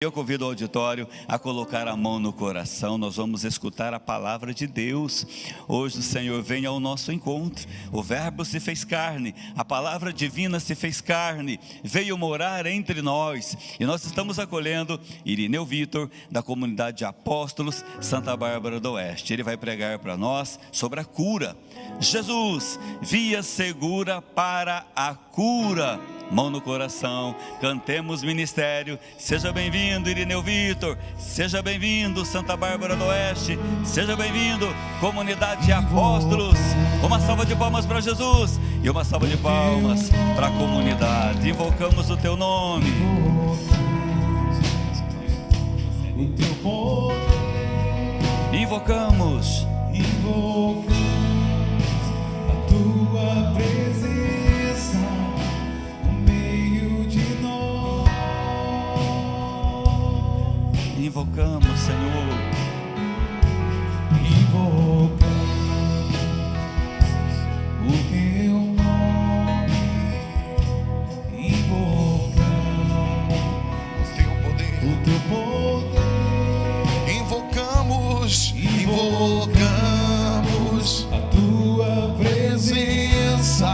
Eu convido o auditório a colocar a mão no coração. Nós vamos escutar a palavra de Deus. Hoje o Senhor vem ao nosso encontro. O verbo se fez carne, a palavra divina se fez carne, veio morar entre nós. E nós estamos acolhendo Irineu Vitor, da comunidade de Apóstolos, Santa Bárbara do Oeste. Ele vai pregar para nós sobre a cura. Jesus, via segura para a cura. Mão no coração, cantemos ministério. Seja bem-vindo, Irineu Vitor. Seja bem-vindo, Santa Bárbara do Oeste. Seja bem-vindo, comunidade de Apóstolos. Uma salva de palmas para Jesus e uma salva de palmas para a comunidade. Invocamos o teu nome. O teu poder. Invocamos a tua presença no meio de nós. Invocamos, Senhor. Invocamos o teu nome. Invocamos o teu poder. Invocamos a tua presença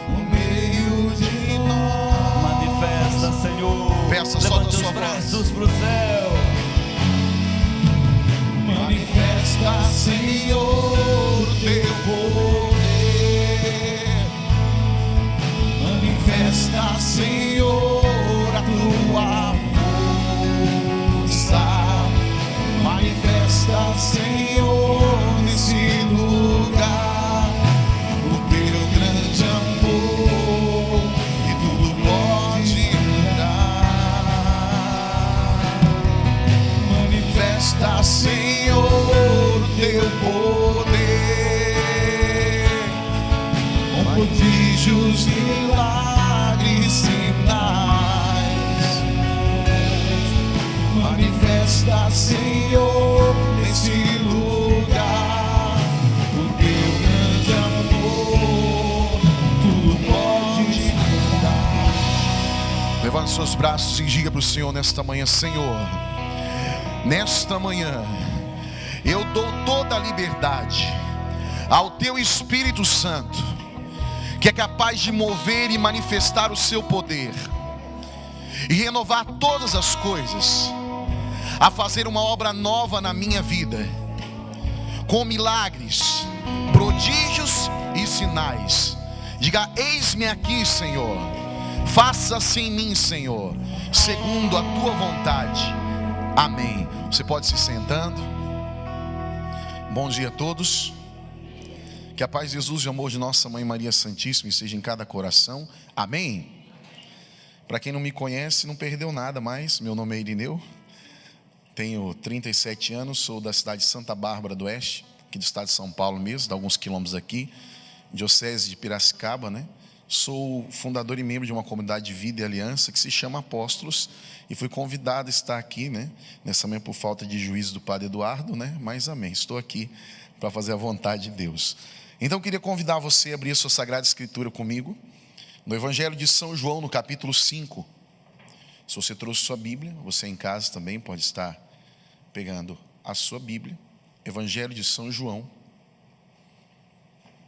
no meio de nós. Manifesta, Senhor. Peça, solta levante sua os voz. braços para o céu. Manifesta, Senhor, o teu poder. Manifesta, Senhor, a tua força. Manifesta, Senhor, nesse lugar o teu grande amor, que tudo pode mudar. Manifesta, Senhor, o teu poder, com prodígios, milagres, sinais. Manifesta, Senhor, nesse lugar o teu grande amor, tudo pode mudar. Levante seus braços e diga para o Senhor nesta manhã: Senhor, nesta manhã eu dou toda a liberdade ao teu Espírito Santo, que é capaz de mover e manifestar o seu poder e renovar todas as coisas, a fazer uma obra nova na minha vida, com milagres, prodígios e sinais. Diga: eis-me aqui, Senhor, faça-se em mim, Senhor, segundo a tua vontade. Amém. Você pode se sentando. Bom dia a todos. Que a paz de Jesus e o amor de nossa Mãe Maria Santíssima esteja em cada coração. Amém. Para quem não me conhece, não perdeu nada mais. Meu nome é Irineu. Tenho 37 anos, sou da cidade de Santa Bárbara do Oeste, aqui do estado de São Paulo mesmo, de alguns quilômetros aqui, diocese de Piracicaba, né? Sou fundador e membro de uma comunidade de vida e aliança que se chama Apóstolos, e fui convidado a estar aqui, né? Nessa manhã por falta de juízo do Padre Eduardo, né? Mas amém, estou aqui para fazer a vontade de Deus. Então eu queria convidar você a abrir a sua Sagrada Escritura comigo, no Evangelho de São João, no capítulo 5. Se você trouxe sua Bíblia, você em casa também pode estar pegando a sua Bíblia. Evangelho de São João,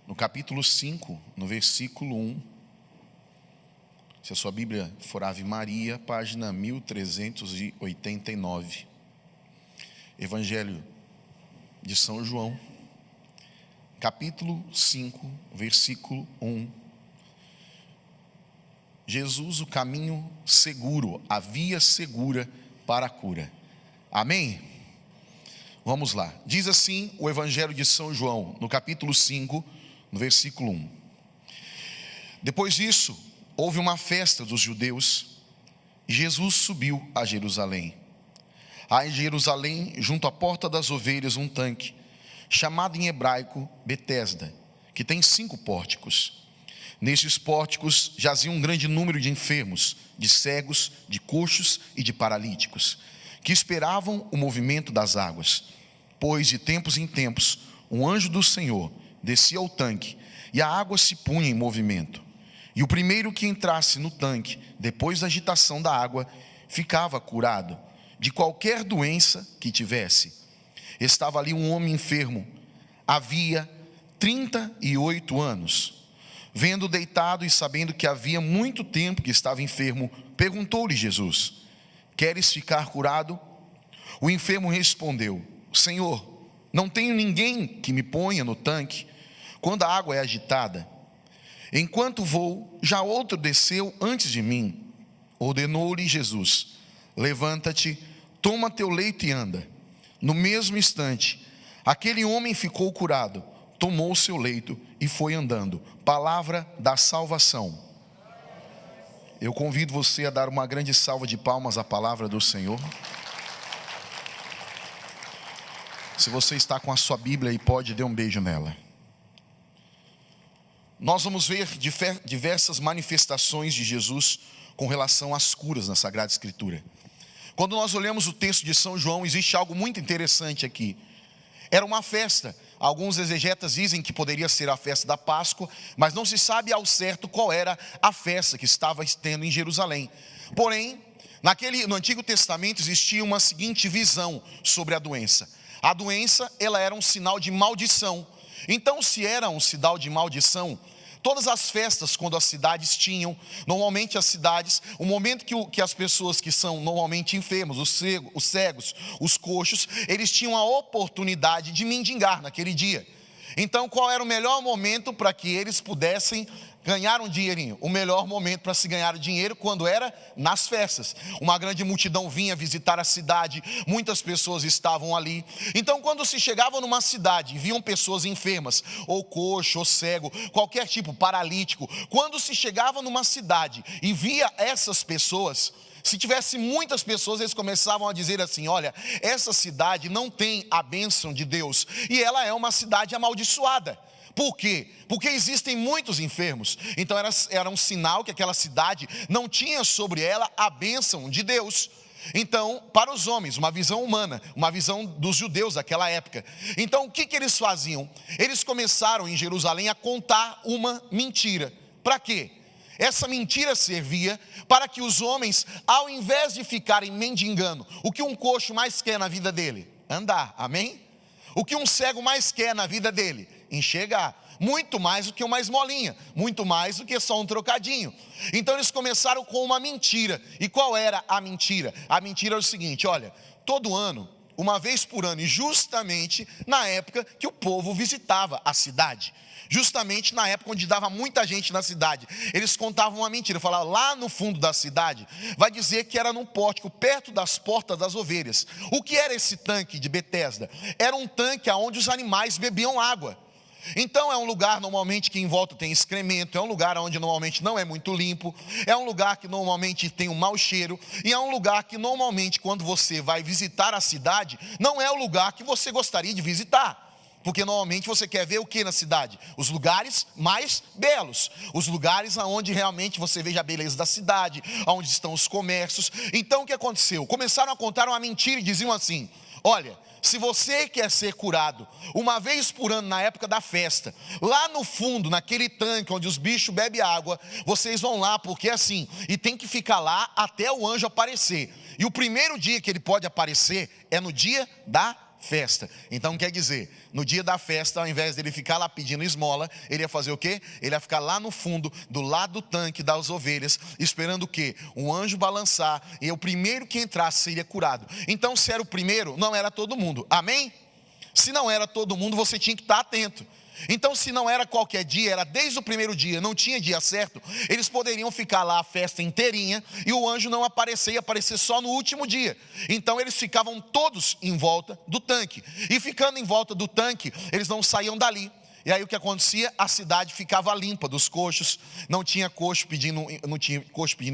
no capítulo 5, no versículo 1. Se a sua Bíblia for Ave Maria, página 1389. Evangelho de São João, capítulo 5, versículo 1. Jesus, o caminho seguro, a via segura para a cura. Amém? Vamos lá. Diz assim o Evangelho de São João, no capítulo 5, no versículo 1. Depois disso, houve uma festa dos judeus e Jesus subiu a Jerusalém. Há em Jerusalém, junto à porta das ovelhas, um tanque, chamado em hebraico Betesda, que tem 5 pórticos. Nestes pórticos jazia um grande número de enfermos, de cegos, de coxos e de paralíticos, que esperavam o movimento das águas. Pois de tempos em tempos, um anjo do Senhor descia ao tanque e a água se punha em movimento. E o primeiro que entrasse no tanque, depois da agitação da água, ficava curado de qualquer doença que tivesse. Estava ali um homem enfermo, havia 38 anos. Vendo deitado e sabendo que havia muito tempo que estava enfermo, perguntou-lhe Jesus: queres ficar curado? O enfermo respondeu: Senhor, não tenho ninguém que me ponha no tanque quando a água é agitada. Enquanto vou, já outro desceu antes de mim. Ordenou-lhe Jesus: levanta-te, toma teu leito e anda. No mesmo instante, aquele homem ficou curado, tomou o seu leito e foi andando. Palavra da salvação. Eu convido você a dar uma grande salva de palmas à palavra do Senhor. Se você está com a sua Bíblia e pode, dê um beijo nela. Nós vamos ver diversas manifestações de Jesus com relação às curas na Sagrada Escritura. Quando nós olhamos o texto de São João, existe algo muito interessante aqui. Era uma festa. Alguns exegetas dizem que poderia ser a festa da Páscoa, mas não se sabe ao certo qual era a festa que estava tendo em Jerusalém. Porém, no Antigo Testamento existia uma seguinte visão sobre a doença. A doença, ela era um sinal de maldição. Então, se era um sinal de maldição, todas as festas, quando as cidades tinham, normalmente as cidades, o momento que as pessoas que são normalmente enfermos, os cegos, os coxos, eles tinham a oportunidade de mendigar naquele dia. Então, qual era o melhor momento para que eles pudessem ganhar um dinheirinho? O melhor momento para se ganhar dinheiro quando era nas festas. Uma grande multidão vinha visitar a cidade, muitas pessoas estavam ali. Então, quando se chegava numa cidade e viam pessoas enfermas, ou coxo, ou cego, qualquer tipo, paralítico, quando se chegava numa cidade e via essas pessoas, se tivesse muitas pessoas, eles começavam a dizer assim: olha, essa cidade não tem a bênção de Deus e ela é uma cidade amaldiçoada. Por quê? Porque existem muitos enfermos. Então era um sinal que aquela cidade não tinha sobre ela a bênção de Deus. Então, para os homens, uma visão humana, uma visão dos judeus daquela época. Então, o que eles faziam? Eles começaram em Jerusalém a contar uma mentira. Para quê? Essa mentira servia para que os homens, ao invés de ficarem mendigando, o que um coxo mais quer na vida dele? Andar, amém? O que um cego mais quer na vida dele? Enxergar. Muito mais do que uma esmolinha, muito mais do que só um trocadinho. Então eles começaram com uma mentira. E qual era a mentira? A mentira era o seguinte: olha, todo ano, uma vez por ano, e justamente na época que o povo visitava a cidade, justamente na época onde dava muita gente na cidade, eles contavam uma mentira. Falavam: lá no fundo da cidade, vai dizer que era num pórtico, perto das portas das ovelhas. O que era esse tanque de Betesda? Era um tanque onde os animais bebiam água. Então é um lugar normalmente que em volta tem excremento, é um lugar onde normalmente não é muito limpo, é um lugar que normalmente tem um mau cheiro, e é um lugar que normalmente quando você vai visitar a cidade, não é o lugar que você gostaria de visitar. Porque normalmente você quer ver o que na cidade? Os lugares mais belos, os lugares onde realmente você veja a beleza da cidade, onde estão os comércios. Então o que aconteceu? Começaram a contar uma mentira e diziam assim: olha, se você quer ser curado uma vez por ano na época da festa, lá no fundo, naquele tanque onde os bichos bebem água, vocês vão lá, porque é assim, e tem que ficar lá até o anjo aparecer. E o primeiro dia que ele pode aparecer é no dia da festa. Então quer dizer, no dia da festa, ao invés dele ficar lá pedindo esmola, ele ia fazer o quê? Ele ia ficar lá no fundo, do lado do tanque das ovelhas, esperando o quê? Um anjo balançar, e o primeiro que entrasse seria curado. Então, se era o primeiro, não era todo mundo, amém? Se não era todo mundo, você tinha que estar atento. Então, se não era qualquer dia, era desde o primeiro dia, não tinha dia certo, eles poderiam ficar lá a festa inteirinha e o anjo não aparecer, ia aparecer só no último dia. Então eles ficavam todos em volta do tanque, e ficando em volta do tanque, eles não saíam dali. E aí o que acontecia? A cidade ficava limpa dos coxos, não tinha coxo pedindo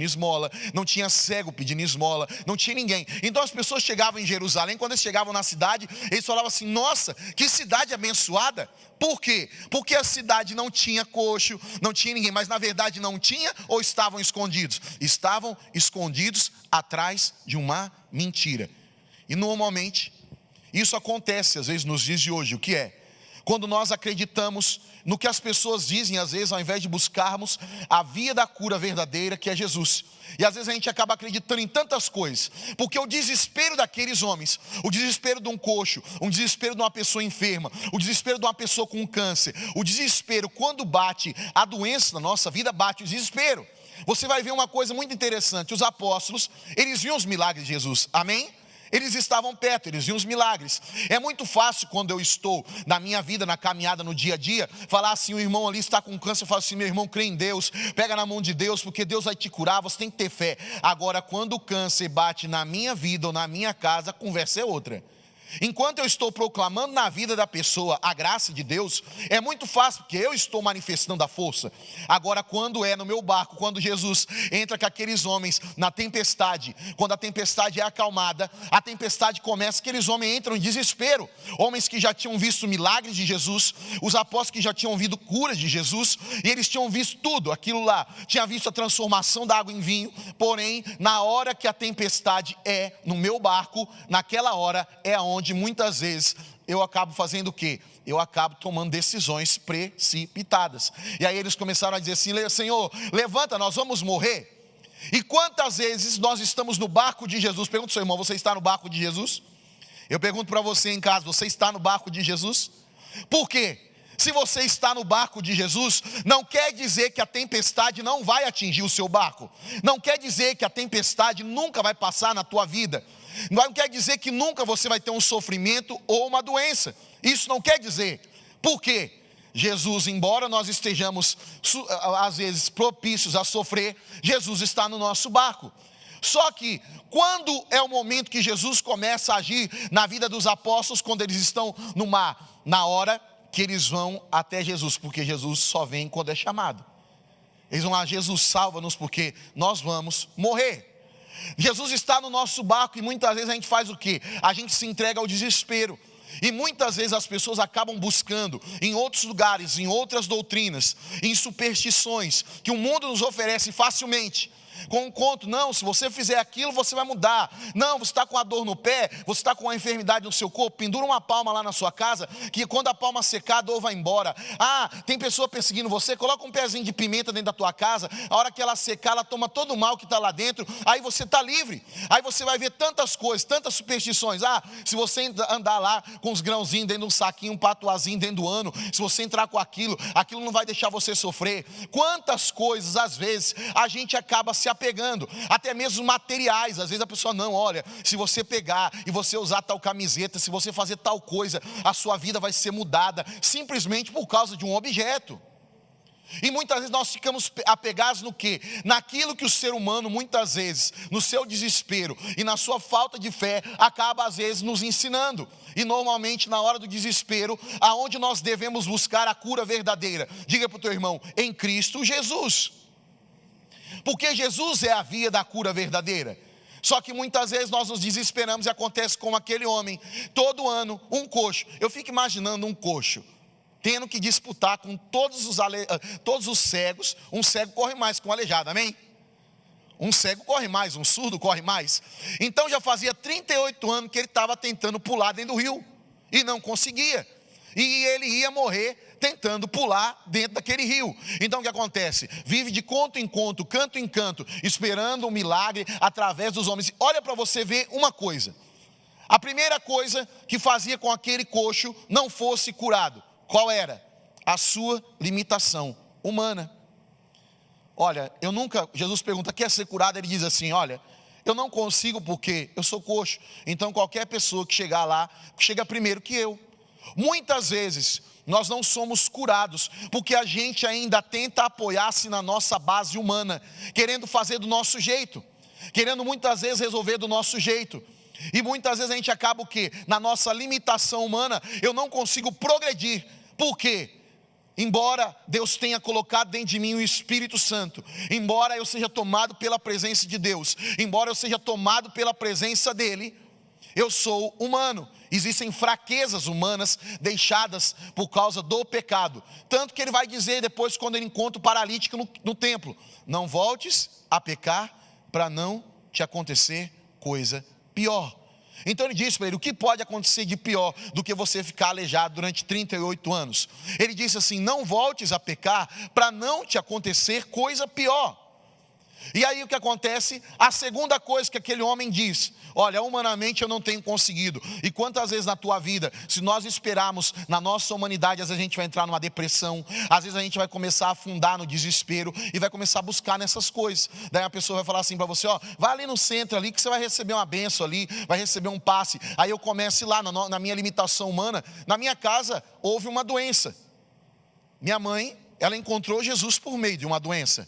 esmola, não tinha cego pedindo esmola, não tinha ninguém. Então as pessoas chegavam em Jerusalém, quando eles chegavam na cidade, eles falavam assim: nossa, que cidade abençoada. Por quê? Porque a cidade não tinha coxo, não tinha ninguém, mas na verdade não tinha, ou estavam escondidos? Estavam escondidos atrás de uma mentira. E normalmente, isso acontece às vezes nos dias de hoje. O que é? quando nós acreditamos no que as pessoas dizem, às vezes, ao invés de buscarmos a via da cura verdadeira, que é Jesus. E às vezes a gente acaba acreditando em tantas coisas, porque o desespero daqueles homens, o desespero de um coxo, o desespero de uma pessoa enferma, o desespero de uma pessoa com câncer, o desespero, quando bate a doença na nossa vida, bate o desespero. Você vai ver uma coisa muito interessante: os apóstolos, eles viam os milagres de Jesus, amém? Eles estavam perto, eles viam os milagres. É muito fácil, quando eu estou na minha vida, na caminhada, no dia a dia, falar assim: o irmão ali está com câncer. Eu falo assim: meu irmão, crê em Deus, pega na mão de Deus, porque Deus vai te curar, você tem que ter fé. Agora, quando o câncer bate na minha vida ou na minha casa, a conversa é outra. Enquanto eu estou proclamando na vida da pessoa a graça de Deus, é muito fácil, porque eu estou manifestando a força. Agora, quando é no meu barco, quando Jesus entra com aqueles homens na tempestade, quando a tempestade é acalmada, a tempestade começa, aqueles homens entram em desespero. Homens que já tinham visto milagres de Jesus, os apóstolos que já tinham visto curas de Jesus, e eles tinham visto tudo aquilo lá, tinha visto a transformação da água em vinho. Porém, na hora que a tempestade é no meu barco, naquela hora é onde muitas vezes eu acabo fazendo o quê? Eu acabo tomando decisões precipitadas. E aí eles começaram a dizer assim: Senhor, levanta, nós vamos morrer. E quantas vezes nós estamos no barco de Jesus? Pergunta ao seu irmão: você está no barco de Jesus? Eu pergunto para você em casa: você está no barco de Jesus? Por quê? Se você está no barco de Jesus, não quer dizer que a tempestade não vai atingir o seu barco. Não quer dizer que a tempestade nunca vai passar na tua vida. Não quer dizer que nunca você vai ter um sofrimento ou uma doença. Isso não quer dizer. Por quê? Jesus, embora nós estejamos às vezes propícios a sofrer, Jesus está no nosso barco. Só que quando é o momento que Jesus começa a agir na vida dos apóstolos, quando eles estão no mar, na hora que eles vão até Jesus, porque Jesus só vem quando é chamado. Eles vão lá: Jesus, salva-nos, porque nós vamos morrer. Jesus está no nosso barco, e muitas vezes a gente faz o quê? A gente se entrega ao desespero. E muitas vezes as pessoas acabam buscando em outros lugares, em outras doutrinas, em superstições que o mundo nos oferece facilmente, com um conto: não, se você fizer aquilo você vai mudar. Não, você está com a dor no pé, você está com uma enfermidade no seu corpo, pendura uma palma lá na sua casa, que quando a palma secar, a dor vai embora. Ah, tem pessoa perseguindo você, coloca um pezinho de pimenta dentro da tua casa, a hora que ela secar, ela toma todo o mal que está lá dentro, aí você está livre. Aí você vai ver tantas coisas, tantas superstições. Ah, se você andar lá com os grãozinhos dentro de um saquinho, um patuazinho dentro do ano, se você entrar com aquilo não vai deixar você sofrer. Quantas coisas, às vezes, a gente acaba se apegando, até mesmo materiais. Às vezes a pessoa: não, olha, se você pegar e você usar tal camiseta, se você fazer tal coisa, a sua vida vai ser mudada, simplesmente por causa de um objeto. E muitas vezes nós ficamos apegados no quê? Naquilo que o ser humano, muitas vezes, no seu desespero e na sua falta de fé, acaba às vezes nos ensinando. E normalmente na hora do desespero, aonde nós devemos buscar a cura verdadeira? Diga para o teu irmão: em Cristo Jesus. Porque Jesus é a via da cura verdadeira. Só que muitas vezes nós nos desesperamos e acontece como aquele homem. Todo ano, um coxo. Eu fico imaginando um coxo tendo que disputar com todos os cegos. Um cego corre mais que um aleijado, amém? Um cego corre mais, um surdo corre mais. Então já fazia 38 anos que ele estava tentando pular dentro do rio e não conseguia. E ele ia morrer tentando pular dentro daquele rio. Então o que acontece? Vive de conto em conto, canto em canto, esperando um milagre através dos homens. Olha para você ver uma coisa. A primeira coisa que fazia com aquele coxo não fosse curado, qual era? A sua limitação humana. Olha, Jesus pergunta: quer ser curado? Ele diz assim: olha, eu não consigo porque eu sou coxo. Então qualquer pessoa que chegar lá, chega primeiro que eu. Muitas vezes nós não somos curados porque a gente ainda tenta apoiar-se na nossa base humana, querendo fazer do nosso jeito, querendo muitas vezes resolver do nosso jeito. E muitas vezes a gente acaba o quê? Na nossa limitação humana, eu não consigo progredir. Por quê? Embora Deus tenha colocado dentro de mim o Espírito Santo, embora eu seja tomado pela presença de Deus, embora eu seja tomado pela presença dEle, eu sou humano. Existem fraquezas humanas deixadas por causa do pecado. Tanto que ele vai dizer depois, quando ele encontra o paralítico no templo: não voltes a pecar para não te acontecer coisa pior. Então ele disse para ele: o que pode acontecer de pior do que você ficar aleijado durante 38 anos? Ele disse assim: não voltes a pecar, para não te acontecer coisa pior. E aí o que acontece? A segunda coisa que aquele homem diz: olha, humanamente eu não tenho conseguido. E quantas vezes na tua vida, se nós esperarmos na nossa humanidade, às vezes a gente vai entrar numa depressão, às vezes a gente vai começar a afundar no desespero e vai começar a buscar nessas coisas. Daí a pessoa vai falar assim para você: ó, vai ali no centro ali que você vai receber uma bênção ali, vai receber um passe. Aí eu começo lá na minha limitação humana. Na minha casa houve uma doença. Minha mãe, ela encontrou Jesus por meio de uma doença.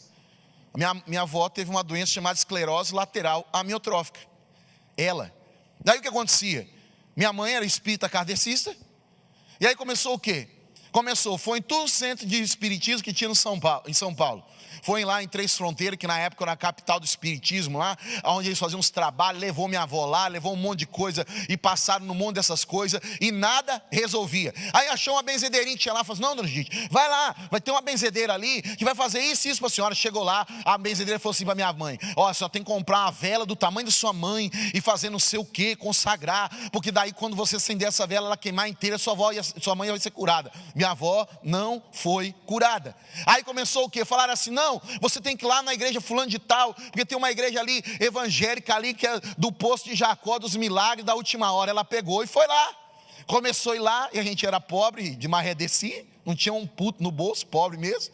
Minha avó teve uma doença chamada esclerose lateral amiotrófica. Daí o que acontecia? Minha mãe era espírita kardecista. E aí começou o quê? Foi em todo o centro de espiritismo que tinha em São Paulo. Foi lá em Três Fronteiras, que na época era a capital do espiritismo lá, onde eles faziam uns trabalhos, levou minha avó lá, levou um monte de coisa, e passaram no monte dessas coisas, e nada resolvia. Aí achou uma benzedeirinha, tinha lá, falou assim: não, dona Judite, vai lá, vai ter uma benzedeira ali, que vai fazer isso e isso para a senhora. Chegou lá, a benzedeira falou assim para minha mãe: ó, só tem que comprar uma vela do tamanho da sua mãe, e fazer não sei o que, consagrar, porque daí quando você acender essa vela, ela queimar inteira, sua mãe vai ser curada. Minha avó não foi curada. Aí começou o quê? Falaram assim: não, você tem que ir lá na igreja fulano de tal, porque tem uma igreja ali, evangélica ali, que é do Poço de Jacó, dos milagres da última hora. Ela pegou e foi lá, começou a ir lá, e a gente era pobre, de maré desci, não tinha um puto no bolso, pobre mesmo.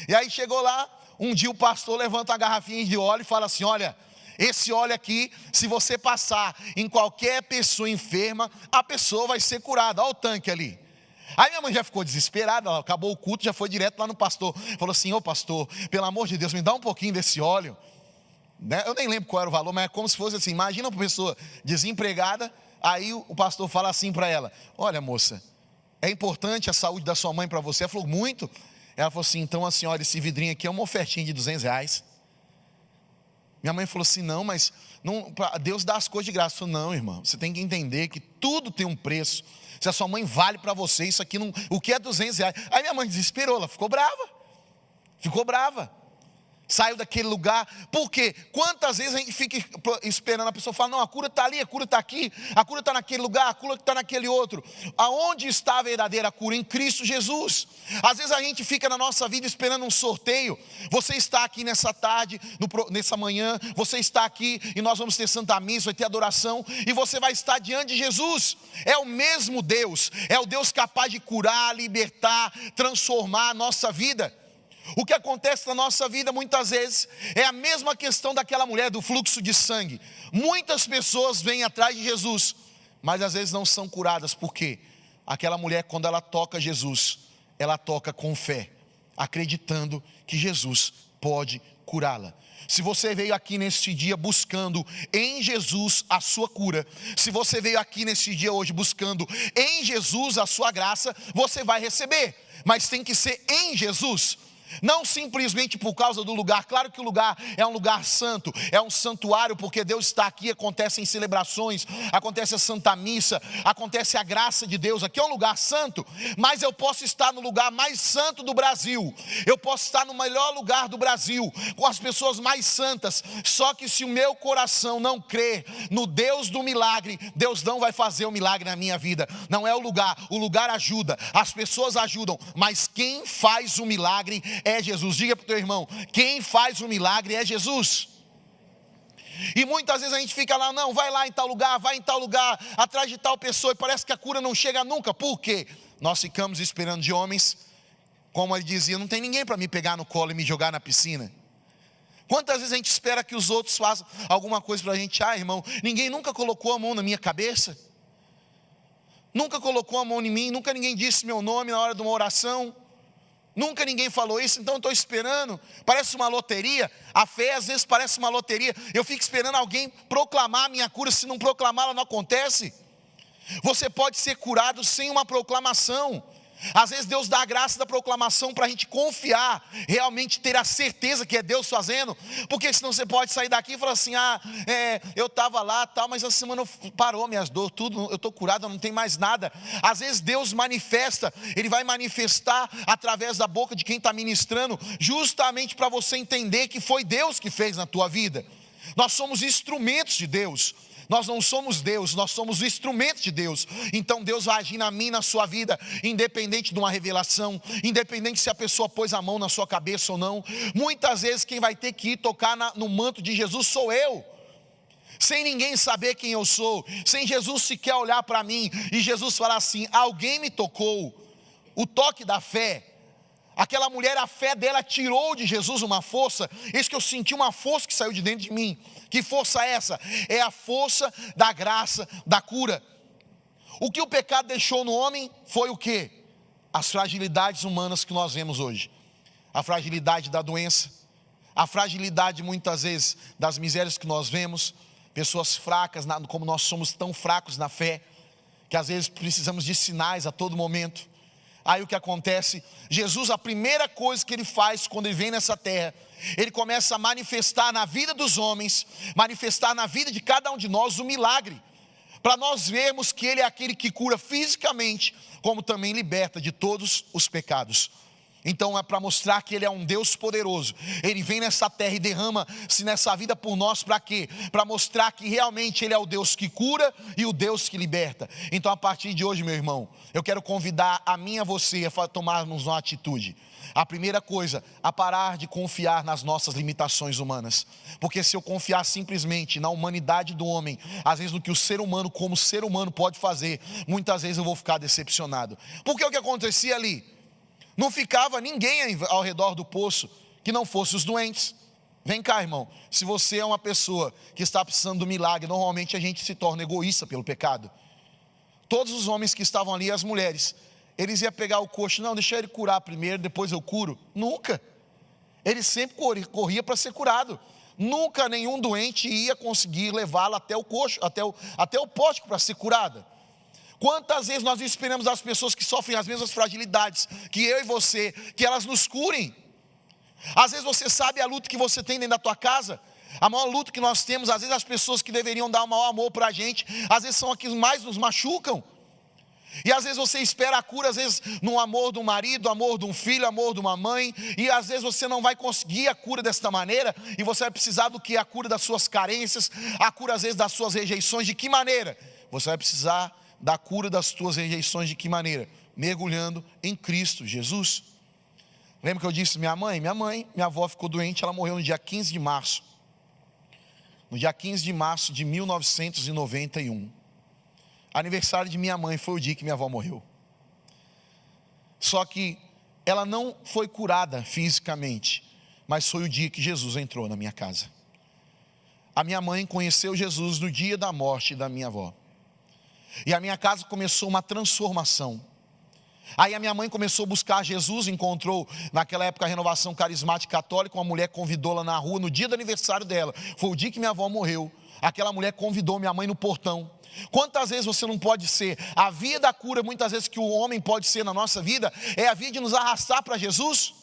E aí chegou lá, um dia o pastor levanta uma garrafinha de óleo e fala assim: olha, esse óleo aqui, se você passar em qualquer pessoa enferma, a pessoa vai ser curada. Olha o tanque ali. Aí minha mãe já ficou desesperada, acabou o culto, já foi direto lá no pastor. Falou assim: ô pastor, pelo amor de Deus, me dá um pouquinho desse óleo. Eu nem lembro qual era o valor, mas é como se fosse assim: imagina uma pessoa desempregada. Aí o pastor fala assim para ela: olha moça, é importante a saúde da sua mãe para você? Ela falou: muito. Ela falou assim: então a senhora, esse vidrinho aqui é uma ofertinha de R$200. Minha mãe falou assim: não, mas não, Deus dá as coisas de graça. Eu falei: não, irmão, você tem que entender que tudo tem um preço. Se a sua mãe vale para você, isso aqui não, o que é R$200? Aí minha mãe desesperou, ela ficou brava. Saiu daquele lugar. Por quê? Quantas vezes a gente fica esperando, a pessoa fala: não, a cura está ali, a cura está aqui, a cura está naquele lugar, a cura está naquele outro. Aonde está a verdadeira cura? Em Cristo Jesus. Às vezes a gente fica na nossa vida esperando um sorteio. Você está aqui nessa tarde, nessa manhã, você está aqui e nós vamos ter Santa Missa, vai ter adoração, e você vai estar diante de Jesus. É o mesmo Deus, é o Deus capaz de curar, libertar, transformar a nossa vida. O que acontece na nossa vida muitas vezes é a mesma questão daquela mulher do fluxo de sangue. Muitas pessoas vêm atrás de Jesus, mas às vezes não são curadas. Por quê? Aquela mulher, quando ela toca Jesus, ela toca com fé, acreditando que Jesus pode curá-la. Se você veio aqui neste dia buscando em Jesus a sua cura, se você veio aqui neste dia hoje buscando em Jesus a sua graça, você vai receber, mas tem que ser em Jesus. Não simplesmente por causa do lugar. Claro que o lugar é um lugar santo, é um santuário, porque Deus está aqui, acontecem celebrações, acontece a Santa Missa, acontece a graça de Deus. Aqui é um lugar santo, mas eu posso estar no lugar mais santo do Brasil, eu posso estar no melhor lugar do Brasil, com as pessoas mais santas. Só que se o meu coração não crer no Deus do milagre, Deus não vai fazer o milagre na minha vida. Não é o lugar ajuda, as pessoas ajudam, mas quem faz o milagre é Jesus. Diga para o teu irmão: quem faz o milagre é Jesus. E muitas vezes a gente fica lá: não, vai lá em tal lugar, vai em tal lugar, atrás de tal pessoa, e parece que a cura não chega nunca. Por quê? Nós ficamos esperando de homens, como ele dizia: não tem ninguém para me pegar no colo e me jogar na piscina. Quantas vezes a gente espera que os outros façam alguma coisa para a gente? Ah, irmão, ninguém nunca colocou a mão na minha cabeça, nunca colocou a mão em mim, nunca ninguém disse meu nome na hora de uma oração, nunca ninguém falou isso, então eu estou esperando. Parece uma loteria. A fé às vezes parece uma loteria. Eu fico esperando alguém proclamar a minha cura. Se não proclamar, ela não acontece. Você pode ser curado sem uma proclamação. Às vezes Deus dá a graça da proclamação para a gente confiar, realmente ter a certeza que é Deus fazendo. Porque senão você pode sair daqui e falar assim: eu estava lá tal, mas essa semana parou minhas dores, tudo, eu estou curado, não tem mais nada. Às vezes Deus manifesta, Ele vai manifestar através da boca de quem está ministrando, justamente para você entender que foi Deus que fez na tua vida. Nós somos instrumentos de Deus. Nós não somos Deus, nós somos o instrumento de Deus. Então Deus vai agir na minha e na sua vida, independente de uma revelação, independente se a pessoa pôs a mão na sua cabeça ou não. Muitas vezes quem vai ter que ir tocar no manto de Jesus sou eu, sem ninguém saber quem eu sou, sem Jesus sequer olhar para mim, e Jesus falar assim: alguém me tocou. O toque da fé. Aquela mulher, a fé dela tirou de Jesus uma força. Isso que eu senti, uma força que saiu de dentro de mim. Que força é essa? É a força da graça, da cura. O que o pecado deixou no homem foi o quê? As fragilidades humanas que nós vemos hoje. A fragilidade da doença, a fragilidade muitas vezes das misérias que nós vemos. Pessoas fracas, como nós somos tão fracos na fé, que às vezes precisamos de sinais a todo momento. Aí o que acontece? Jesus, a primeira coisa que ele faz quando ele vem nessa terra, ele começa a manifestar na vida dos homens, manifestar na vida de cada um de nós o milagre, para nós vermos que ele é aquele que cura fisicamente, como também liberta de todos os pecados. Então é para mostrar que ele é um Deus poderoso. Ele vem nessa terra e derrama-se nessa vida por nós, para quê? Para mostrar que realmente ele é o Deus que cura e o Deus que liberta. Então a partir de hoje, meu irmão, eu quero convidar a mim e a você a tomarmos uma atitude. A primeira coisa, a parar de confiar nas nossas limitações humanas. Porque se eu confiar simplesmente na humanidade do homem, às vezes no que o ser humano como ser humano pode fazer, muitas vezes eu vou ficar decepcionado. Porque o que acontecia ali? Não ficava ninguém ao redor do poço que não fosse os doentes. Vem cá, irmão, se você é uma pessoa que está precisando do milagre, normalmente a gente se torna egoísta pelo pecado. Todos os homens que estavam ali, as mulheres, eles iam pegar o coxo: não, deixa ele curar primeiro, depois eu curo. Nunca. Ele sempre corria para ser curado. Nunca nenhum doente ia conseguir levá-lo até o coxo, até o pórtico para ser curado. Quantas vezes nós esperamos das pessoas que sofrem as mesmas fragilidades que eu e você, que elas nos curem? Às vezes você sabe a luta que você tem dentro da tua casa, a maior luta que nós temos. Às vezes as pessoas que deveriam dar o maior amor para a gente, às vezes são as que mais nos machucam. E às vezes você espera a cura, às vezes no amor de um marido, amor de um filho, amor de uma mãe, e às vezes você não vai conseguir a cura desta maneira, e você vai precisar do que? A cura das suas carências, a cura às vezes das suas rejeições. De que maneira? Você vai precisar da cura das tuas rejeições. De que maneira? Mergulhando em Cristo Jesus. Lembra que eu disse minha avó ficou doente, ela morreu no dia 15 de março. No dia 15 de março de 1991. Aniversário de minha mãe foi o dia que minha avó morreu. Só que ela não foi curada fisicamente, mas foi o dia que Jesus entrou na minha casa. A minha mãe conheceu Jesus no dia da morte da minha avó. E a minha casa começou uma transformação. Aí a minha mãe começou a buscar Jesus, encontrou naquela época a Renovação Carismática Católica. Uma mulher convidou-la na rua no dia do aniversário dela. Foi o dia que minha avó morreu. Aquela mulher convidou minha mãe no portão. Quantas vezes você não pode ser? A via da cura, muitas vezes que o homem pode ser na nossa vida, é a via de nos arrastar para Jesus.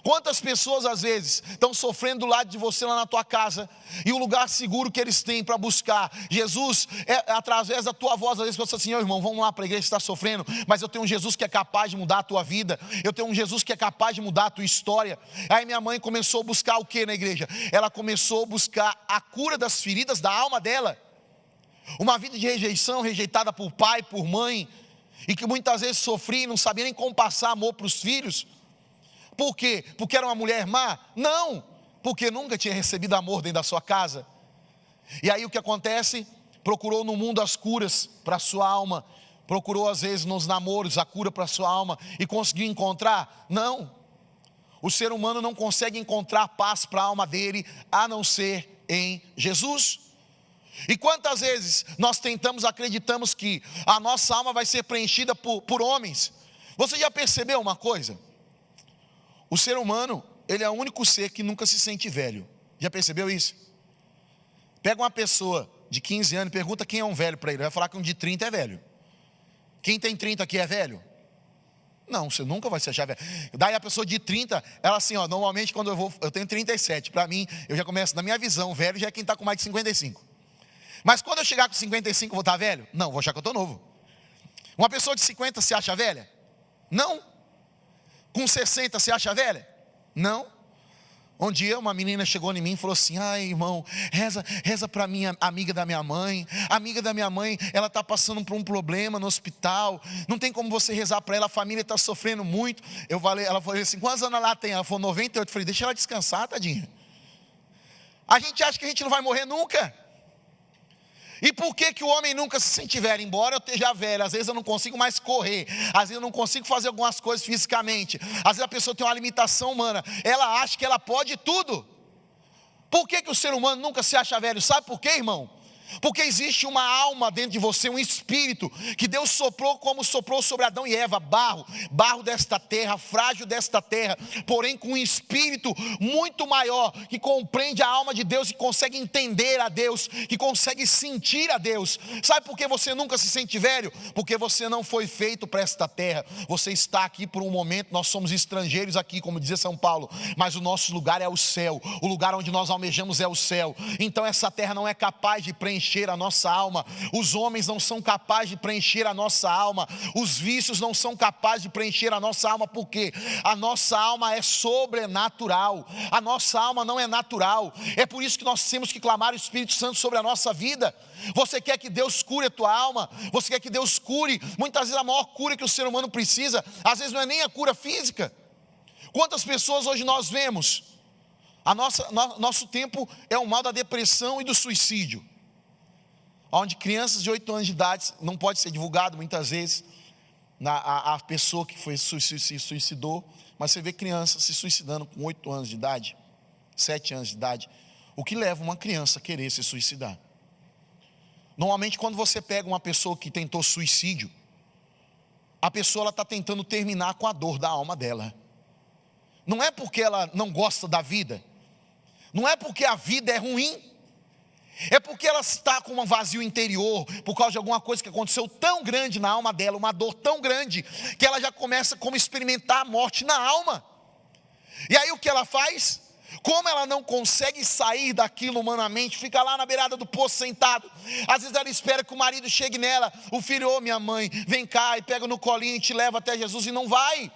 Quantas pessoas às vezes estão sofrendo do lado de você lá na tua casa, e o lugar seguro que eles têm para buscar Jesus é através da tua voz. Às vezes você fala assim: ô irmão, vamos lá para a igreja, você está sofrendo, mas eu tenho um Jesus que é capaz de mudar a tua vida, eu tenho um Jesus que é capaz de mudar a tua história. Aí minha mãe começou a buscar o que na igreja? Ela começou a buscar a cura das feridas da alma dela. Uma vida de rejeição, rejeitada por pai, por mãe, e que muitas vezes sofria e não sabia nem como passar amor para os filhos. Por quê? Porque era uma mulher má? Não, porque nunca tinha recebido amor dentro da sua casa. E aí o que acontece? Procurou no mundo as curas para a sua alma, procurou às vezes nos namoros a cura para a sua alma, e conseguiu encontrar? Não. O ser humano não consegue encontrar paz para a alma dele, a não ser em Jesus. E quantas vezes nós acreditamos que a nossa alma vai ser preenchida por homens? Você já percebeu uma coisa? O ser humano, ele é o único ser que nunca se sente velho. Já percebeu isso? Pega uma pessoa de 15 anos e pergunta quem é um velho para ele. Vai falar que um de 30 é velho. Quem tem 30 aqui é velho? Não, você nunca vai se achar velho. Daí a pessoa de 30, ela assim, normalmente quando eu tenho 37. Para mim, eu já começo, na minha visão, velho já é quem está com mais de 55. Mas quando eu chegar com 55, eu vou estar velho? Não, vou achar que eu estou novo. Uma pessoa de 50 se acha velha? Não. Com 60 se acha velha? Não. Um dia uma menina chegou em mim e falou assim: ai, irmão, reza para minha amiga da minha mãe. A amiga da minha mãe, ela está passando por um problema no hospital. Não tem como você rezar para ela, a família está sofrendo muito. Ela falou assim: quantos anos ela tem? Ela falou 98. Eu falei: deixa ela descansar, tadinha. A gente acha que a gente não vai morrer nunca. E por que o homem nunca se sente velho? Embora eu esteja velho, às vezes eu não consigo mais correr, às vezes eu não consigo fazer algumas coisas fisicamente, às vezes a pessoa tem uma limitação humana, ela acha que ela pode tudo. Por que o ser humano nunca se acha velho? Sabe por quê, irmão? Porque existe uma alma dentro de você, um espírito, que Deus soprou como soprou sobre Adão e Eva, barro desta terra, frágil desta terra, porém com um espírito muito maior, que compreende a alma de Deus, que consegue entender a Deus, que consegue sentir a Deus. Sabe por que você nunca se sente velho? Porque você não foi feito para esta terra, você está aqui por um momento, nós somos estrangeiros aqui, como dizia São Paulo, mas o nosso lugar é o céu, o lugar onde nós almejamos é o céu. Então essa terra não é capaz de preencher a nossa alma, os homens não são capazes de preencher a nossa alma, os vícios não são capazes de preencher a nossa alma. Por quê? A nossa alma é sobrenatural, a nossa alma não é natural. É por isso que nós temos que clamar o Espírito Santo sobre a nossa vida. Você quer que Deus cure a tua alma? Você quer que Deus cure? Muitas vezes a maior cura que o ser humano precisa, às vezes não é nem a cura física. Quantas pessoas hoje nós vemos? Nosso tempo é o mal da depressão e do suicídio, onde crianças de 8 anos de idade, não pode ser divulgado muitas vezes a pessoa que se suicidou, mas você vê crianças se suicidando com 8 anos de idade, 7 anos de idade. O que leva uma criança a querer se suicidar? Normalmente quando você pega uma pessoa que tentou suicídio, a pessoa está tentando terminar com a dor da alma dela. Não é porque ela não gosta da vida, não é porque a vida é ruim, é porque ela está com um vazio interior, por causa de alguma coisa que aconteceu tão grande na alma dela, uma dor tão grande, que ela já começa como experimentar a morte na alma. E aí o que ela faz? Como ela não consegue sair daquilo humanamente, fica lá na beirada do poço sentado. Às vezes ela espera que o marido chegue nela, o filho: ô minha mãe, vem cá, e pega no colinho e te leva até Jesus, e não vai.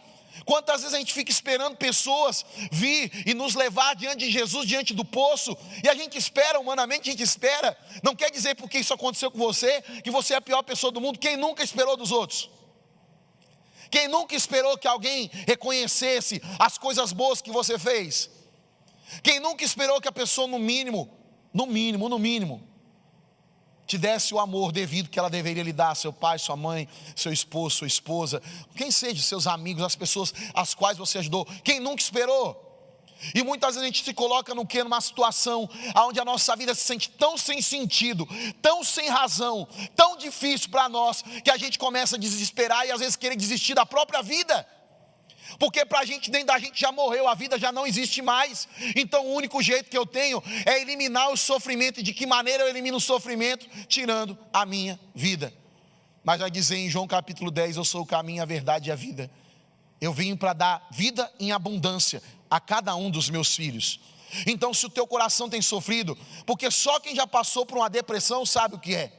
Quantas vezes a gente fica esperando pessoas vir e nos levar diante de Jesus, diante do poço, e a gente espera, humanamente a gente espera. Não quer dizer porque isso aconteceu com você, que você é a pior pessoa do mundo. Quem nunca esperou dos outros? Quem nunca esperou que alguém reconhecesse as coisas boas que você fez? Quem nunca esperou que a pessoa no mínimo, te desse o amor devido que ela deveria lhe dar? Seu pai, sua mãe, seu esposo, sua esposa, quem seja, seus amigos, as pessoas às quais você ajudou. Quem nunca esperou? E muitas vezes a gente se coloca numa situação onde a nossa vida se sente tão sem sentido, tão sem razão, tão difícil para nós, que a gente começa a desesperar e às vezes querer desistir da própria vida. Porque para a gente, dentro da gente já morreu, a vida já não existe mais. Então o único jeito que eu tenho é eliminar o sofrimento. E de que maneira eu elimino o sofrimento? Tirando a minha vida. Mas vai dizer em João capítulo 10, eu sou o caminho, a verdade e a vida. Eu vim para dar vida em abundância a cada um dos meus filhos. Então se o teu coração tem sofrido, porque só quem já passou por uma depressão sabe o que é.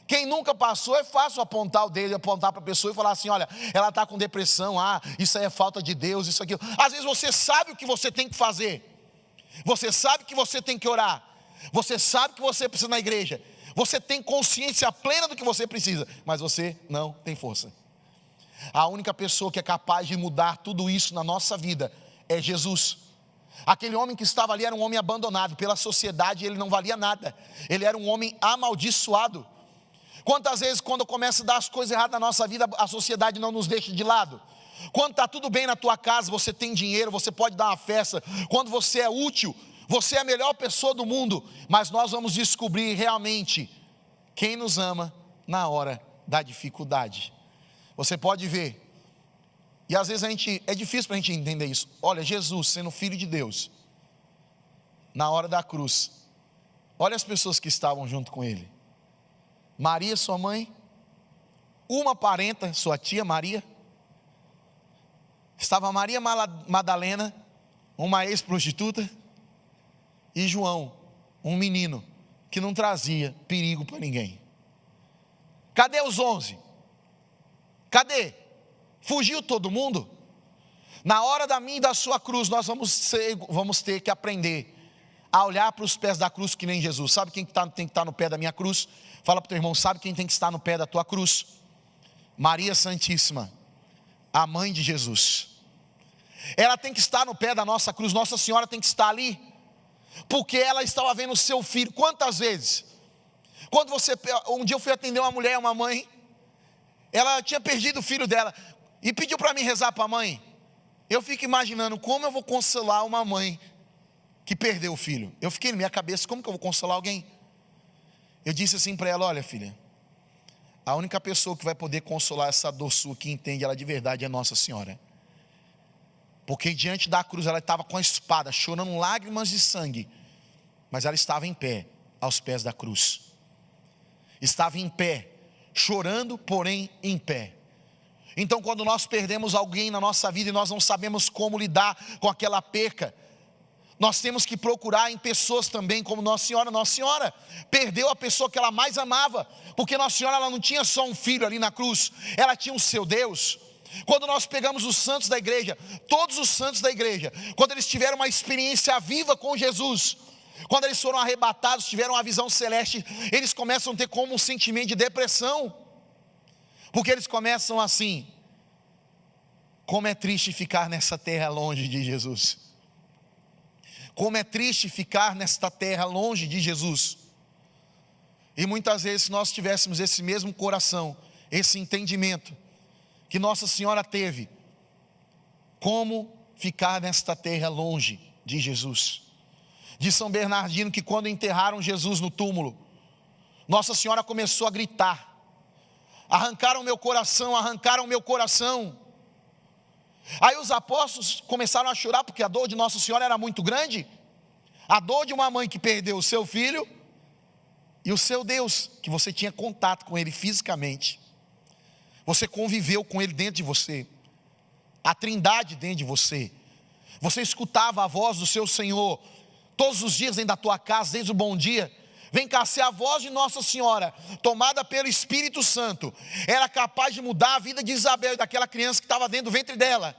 Quem nunca passou, é fácil apontar o dedo, apontar para a pessoa e falar assim: olha, ela está com depressão, isso aí é falta de Deus, isso aqui. Às vezes você sabe o que você tem que fazer, você sabe que você tem que orar, você sabe que você precisa ir na igreja, você tem consciência plena do que você precisa, mas você não tem força. A única pessoa que é capaz de mudar tudo isso na nossa vida é Jesus. Aquele homem que estava ali era um homem abandonado pela sociedade, ele não valia nada, ele era um homem amaldiçoado. Quantas vezes quando começa a dar as coisas erradas na nossa vida, a sociedade não nos deixa de lado? Quando está tudo bem na tua casa, você tem dinheiro, você pode dar uma festa, quando você é útil, você é a melhor pessoa do mundo. Mas nós vamos descobrir realmente quem nos ama na hora da dificuldade. Você pode ver, e às vezes é difícil para a gente entender isso. Olha, Jesus sendo filho de Deus, na hora da cruz, olha as pessoas que estavam junto com ele. Maria, sua mãe, uma parenta, sua tia Maria, estava Maria Madalena, uma ex-prostituta, e João, um menino que não trazia perigo para ninguém. Cadê os 11? Cadê? Fugiu todo mundo? Na hora da minha e da sua cruz, nós vamos ter que aprender a olhar para os pés da cruz que nem Jesus. Sabe quem tem que estar no pé da minha cruz? Fala para o teu irmão, sabe quem tem que estar no pé da tua cruz? Maria Santíssima, a mãe de Jesus. Ela tem que estar no pé da nossa cruz. Nossa Senhora tem que estar ali, porque ela estava vendo o seu filho. Quantas vezes? Um dia eu fui atender uma mulher, uma mãe, ela tinha perdido o filho dela, e pediu para mim rezar para a mãe. Eu fico imaginando, como eu vou consolar uma mãe que perdeu o filho? Eu fiquei na minha cabeça, como que eu vou consolar alguém? Eu disse assim para ela, olha filha, a única pessoa que vai poder consolar essa dor sua, que entende ela de verdade, é Nossa Senhora. Porque diante da cruz ela estava com a espada, chorando lágrimas de sangue, mas ela estava em pé, aos pés da cruz. Estava em pé, chorando, porém em pé. Então quando nós perdemos alguém na nossa vida e nós não sabemos como lidar com aquela perca, nós temos que procurar em pessoas também como Nossa Senhora. Nossa Senhora perdeu a pessoa que ela mais amava, porque Nossa Senhora ela não tinha só um filho ali na cruz, ela tinha o seu Deus. Quando nós pegamos os santos da igreja, todos os santos da igreja, quando eles tiveram uma experiência viva com Jesus, quando eles foram arrebatados, tiveram uma visão celeste, eles começam a ter como um sentimento de depressão, porque eles começam assim: como é triste ficar nessa terra longe de Jesus. Como é triste ficar nesta terra longe de Jesus. E muitas vezes se nós tivéssemos esse mesmo coração, esse entendimento que Nossa Senhora teve, como ficar nesta terra longe de Jesus. De São Bernardino, que quando enterraram Jesus no túmulo, Nossa Senhora começou a gritar: arrancaram meu coração, arrancaram meu coração. Aí os apóstolos começaram a chorar, porque a dor de Nossa Senhora era muito grande. A dor de uma mãe que perdeu o seu filho e o seu Deus, que você tinha contato com ele fisicamente. Você conviveu com ele dentro de você, a Trindade dentro de você. Você escutava a voz do seu Senhor todos os dias dentro da tua casa, desde o bom dia. Vem cá, se a voz de Nossa Senhora, tomada pelo Espírito Santo, era capaz de mudar a vida de Isabel e daquela criança que estava dentro do ventre dela,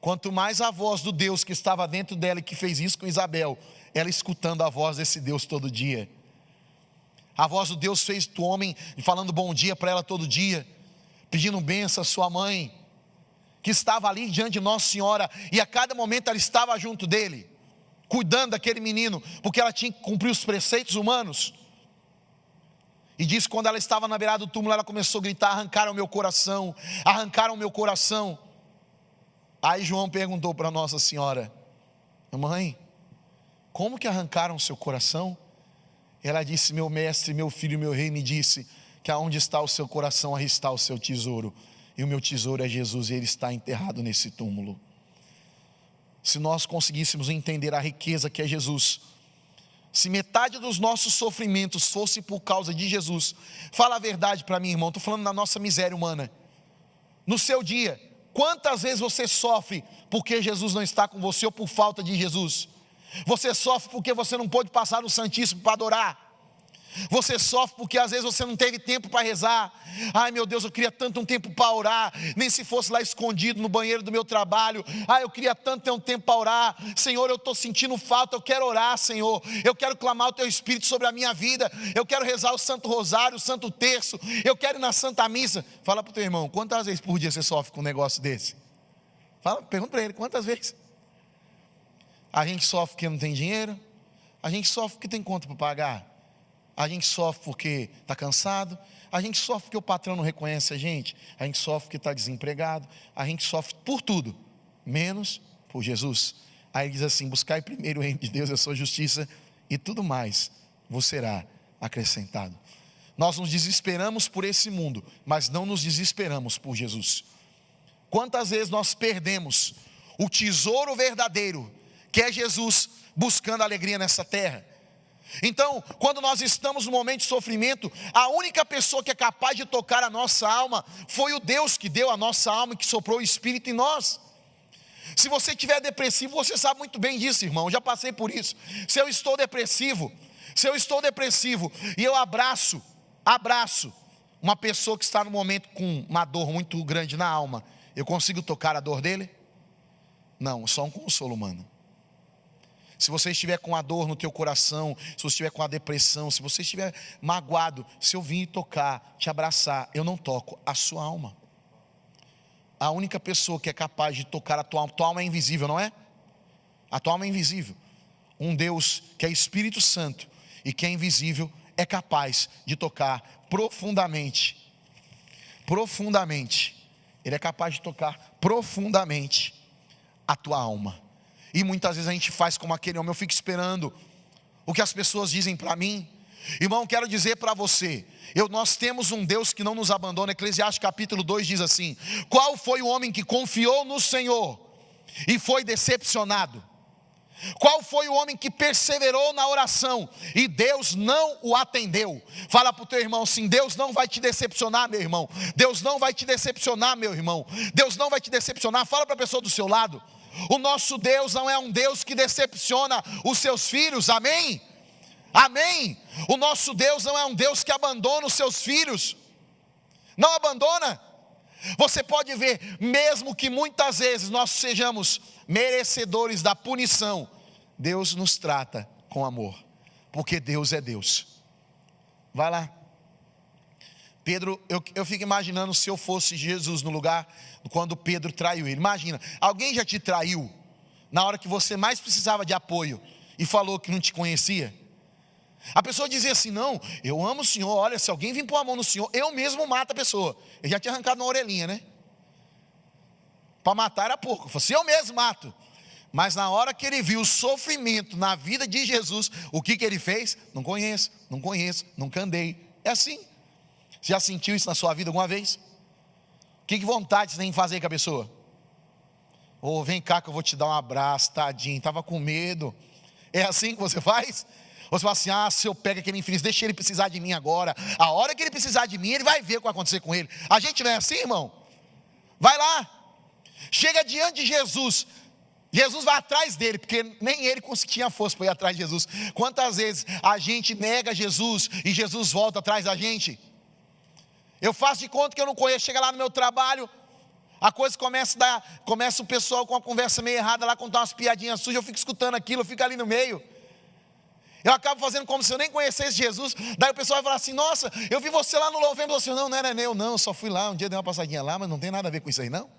quanto mais a voz do Deus que estava dentro dela e que fez isso com Isabel, ela escutando a voz desse Deus todo dia. A voz do Deus fez do homem falando bom dia para ela todo dia, pedindo bênção à sua mãe, que estava ali diante de Nossa Senhora, e a cada momento ela estava junto dele, cuidando daquele menino, porque ela tinha que cumprir os preceitos humanos. E diz que quando ela estava na beirada do túmulo, ela começou a gritar: arrancaram o meu coração, arrancaram o meu coração. Aí João perguntou para Nossa Senhora: mãe, como que arrancaram o seu coração? Ela disse: meu mestre, meu filho, meu rei me disse que aonde está o seu coração, aí está o seu tesouro, e o meu tesouro é Jesus, e ele está enterrado nesse túmulo. Se nós conseguíssemos entender a riqueza que é Jesus, se metade dos nossos sofrimentos fosse por causa de Jesus, fala a verdade para mim, irmão, estou falando da nossa miséria humana. No seu dia, quantas vezes você sofre porque Jesus não está com você ou por falta de Jesus? Você sofre porque você não pôde passar no Santíssimo para adorar. Você sofre porque às vezes você não teve tempo para rezar. Ai meu Deus, eu queria tanto um tempo para orar, nem se fosse lá escondido no banheiro do meu trabalho. Ai, eu queria tanto ter um tempo para orar. Senhor, eu estou sentindo falta, eu quero orar, Senhor. Eu quero clamar o Teu Espírito sobre a minha vida. Eu quero rezar o Santo Rosário, o Santo Terço. Eu quero ir na Santa Missa. Fala para o teu irmão, quantas vezes por dia você sofre com um negócio desse? Fala, pergunta para ele, quantas vezes? A gente sofre porque não tem dinheiro. A gente sofre porque tem conta para pagar. A gente sofre porque está cansado. A gente sofre porque o patrão não reconhece a gente. A gente sofre porque está desempregado. A gente sofre por tudo, menos por Jesus. Aí ele diz assim: buscai primeiro o reino de Deus e a sua justiça, e tudo mais vos será acrescentado. Nós nos desesperamos por esse mundo, mas não nos desesperamos por Jesus. Quantas vezes nós perdemos o tesouro verdadeiro, que é Jesus, buscando alegria nessa terra? Então, quando nós estamos no momento de sofrimento, a única pessoa que é capaz de tocar a nossa alma foi o Deus que deu a nossa alma e que soprou o Espírito em nós. Se você estiver depressivo, você sabe muito bem disso, irmão, eu já passei por isso. Se eu estou depressivo e eu abraço uma pessoa que está no momento com uma dor muito grande na alma, eu consigo tocar a dor dele? Não, só um consolo humano. Se você estiver com a dor no teu coração, se você estiver com a depressão, se você estiver magoado, se eu vir tocar, te abraçar, eu não toco a sua alma. A única pessoa que é capaz de tocar a tua alma é invisível, não é? A tua alma é invisível. Um Deus que é Espírito Santo e que é invisível é capaz de tocar profundamente. Ele é capaz de tocar profundamente a tua alma. E muitas vezes a gente faz como aquele homem, eu fico esperando o que as pessoas dizem para mim. Irmão, quero dizer para você, nós temos um Deus que não nos abandona. Eclesiastes capítulo 2 diz assim: qual foi o homem que confiou no Senhor e foi decepcionado? Qual foi o homem que perseverou na oração e Deus não o atendeu? Fala para o teu irmão assim: Deus não vai te decepcionar, meu irmão. Deus não vai te decepcionar, meu irmão. Deus não vai te decepcionar. Fala para a pessoa do seu lado: o nosso Deus não é um Deus que decepciona os seus filhos, amém? Amém? O nosso Deus não é um Deus que abandona os seus filhos. Não abandona. Você pode ver, mesmo que muitas vezes nós sejamos merecedores da punição, Deus nos trata com amor, porque Deus é Deus. Vai lá. Pedro, eu fico imaginando se eu fosse Jesus no lugar quando Pedro traiu ele. Imagina, alguém já te traiu na hora que você mais precisava de apoio e falou que não te conhecia? A pessoa dizia assim: não, eu amo o Senhor, olha, se alguém vir pôr a mão no Senhor, eu mesmo mato a pessoa. Ele já tinha arrancado uma orelhinha, né? Para matar era pouco, eu falei assim: eu mesmo mato. Mas na hora que ele viu o sofrimento na vida de Jesus, o que ele fez? Não conheço, nunca andei. É assim. Você já sentiu isso na sua vida alguma vez? Que vontade você tem de fazer com a pessoa? Ou vem cá que eu vou te dar um abraço, tadinho, estava com medo. É assim que você faz? Ou você fala assim: ah, se eu pego aquele infeliz, deixa ele precisar de mim agora. A hora que ele precisar de mim, ele vai ver o que vai acontecer com ele. A gente não é assim, irmão? Vai lá. Chega diante de Jesus. Jesus vai atrás dele, porque nem ele tinha força para ir atrás de Jesus. Quantas vezes a gente nega Jesus e Jesus volta atrás da gente? Eu faço de conta que eu não conheço. Chega lá no meu trabalho, a coisa começa o pessoal com uma conversa meio errada lá, contar umas piadinhas sujas. Eu fico escutando aquilo, eu fico ali no meio. Eu acabo fazendo como se eu nem conhecesse Jesus. Daí o pessoal vai falar assim: nossa, eu vi você lá no Louvendo. Você: não era eu, não, eu só fui lá, um dia dei uma passadinha lá, mas não tem nada a ver com isso aí não.